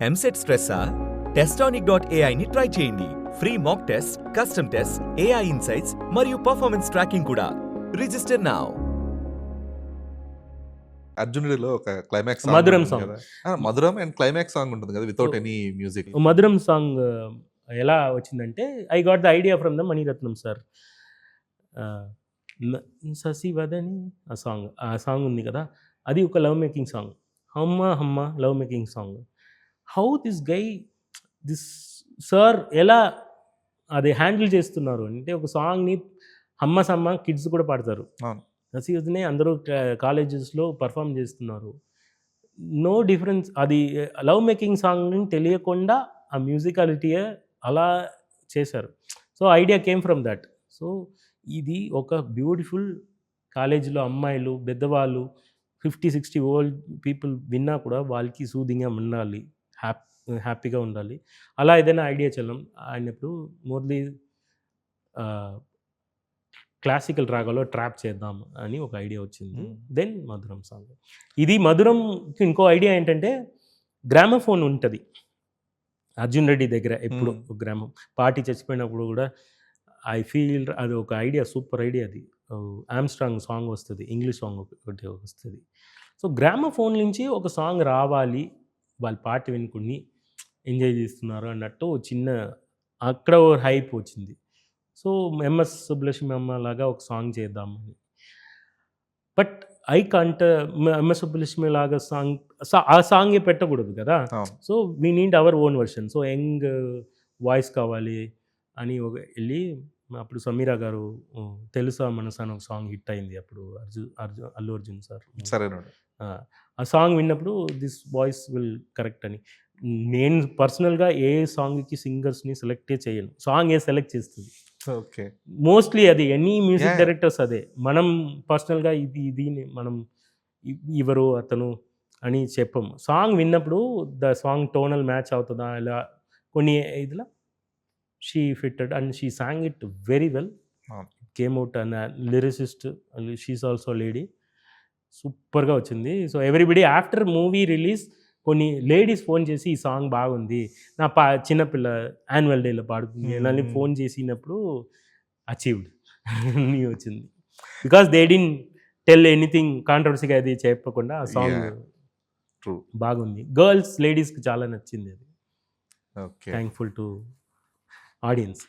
ఎంసెట్ స్ట్రెస్సా? టెస్టానిక్.ai ని ట్రై చేయండి. Free mock test, custom test, AI insights మరియు పర్ఫార్మెన్స్ ట్రాకింగ్ కూడా. Register now. అర్జునుడిలో ఒక క్లైమాక్స్ సాంగ్ మధురం ఉంటుంది సాంగ్. కదా! మధురం అండ్ క్లైమాక్స్ సాంగ్ ఉంటుంది కదా! Without any music. Madhuram song ఎలా వచ్చిందంటే I got the idea from the Mani Ratnam sir. Sasivadane ఆ సాంగ్ ఉంది కదా, అది ఒక లవ్ మేకింగ్ సాంగ్. హమ్మ హమ్మ love making song. How this sir ఎలా అది హ్యాండిల్ చేస్తున్నారు అంటే, ఒక సాంగ్ని హమ్మ సమ్మ కిడ్స్ కూడా పాడతారు. అవును. శశివదనే అందరూ కాలేజెస్లో పర్ఫామ్ చేస్తున్నారు. No difference. అది లవ్ మేకింగ్ సాంగ్ తెలియకుండా ఆ మ్యూజికాలిటీయే అలా చేశారు. So idea came from that. So ఇది ఒక బ్యూటిఫుల్, కాలేజీలో అమ్మాయిలు పెద్దవాళ్ళు 50-60 ఓల్డ్ పీపుల్ విన్నా కూడా వాళ్ళకి సూదింగ్గా ఉండాలి, హ్యాపీగా ఉండాలి. అలా ఏదైనా ఐడియా చల్లం అయినప్పుడు మోర్లీ క్లాసికల్ రాగాలో ట్రాప్ చేద్దాం అని ఒక ఐడియా వచ్చింది. దెన్ మధురం సాంగ్. ఇది మధురంకి ఇంకో ఐడియా ఏంటంటే, గ్రామఫోన్ ఉంటుంది అర్జున్ రెడ్డి దగ్గర ఎప్పుడు. గ్రామం పార్టీ చచ్చిపోయినప్పుడు కూడా ఐ ఫీల్ అది ఒక ఐడియా, సూపర్ ఐడియా. అది ఆమ్స్ట్రాంగ్ సాంగ్ వస్తుంది, ఇంగ్లీష్ సాంగ్ ఒకటి వస్తుంది. సో గ్రామఫోన్ నుంచి ఒక సాంగ్ రావాలి, వాళ్ళు పాట వినుకుని ఎంజాయ్ చేస్తున్నారు అన్నట్టు చిన్న అక్కడ ఓ హైప్ వచ్చింది. సో ఎంఎస్ సుబ్బలక్ష్మి అమ్మ లాగా ఒక సాంగ్ చేద్దామని. But I can't MS Subbalakshmi లాగా ఆ సాంగే పెట్టకూడదు కదా. So we need our own version. So young voice కావాలి అని వెళ్ళి అప్పుడు సమీరా గారు తెలుసా మనసా అని ఒక సాంగ్ హిట్ అయింది అప్పుడు, అల్లు అర్జున్ సార్. సరేనండి. ఆ సాంగ్ విన్నప్పుడు దిస్ వాయిస్ విల్ కరెక్ట్ అని. నేను పర్సనల్గా ఏ సాంగ్కి సింగర్స్ని సెలెక్టే చేయను, సాంగ్ ఏ సెలెక్ట్ చేస్తుంది. ఓకే. మోస్ట్లీ అది ఎనీ మ్యూజిక్ డైరెక్టర్స్ అదే. మనం పర్సనల్గా ఇది మనం ఇవరు అతను అని చెప్పము. సాంగ్ విన్నప్పుడు ద సాంగ్ టోనల్ మ్యాచ్ అవుతుందా, ఇలా కొన్ని ఇదిలా she fitted and she sang it very well. Came out and lyricist, she is also lady, సూపర్గా వచ్చింది. So everybody after movie release కొన్ని లేడీస్ ఫోన్ చేసి ఈ సాంగ్ బాగుంది, నా చిన్నపిల్ల యాన్యువల్ డేలో పాడుతుంది అని ఫోన్ చేసినప్పుడు అచీవ్డ్ అని వచ్చింది. Because they didn't tell anything కాంట్రవర్సీగా అది చెప్పకుండా ఆ సాంగ్ బాగుంది. గర్ల్స్ లేడీస్కి చాలా నచ్చింది అది. ఓకే. Thankful to audience.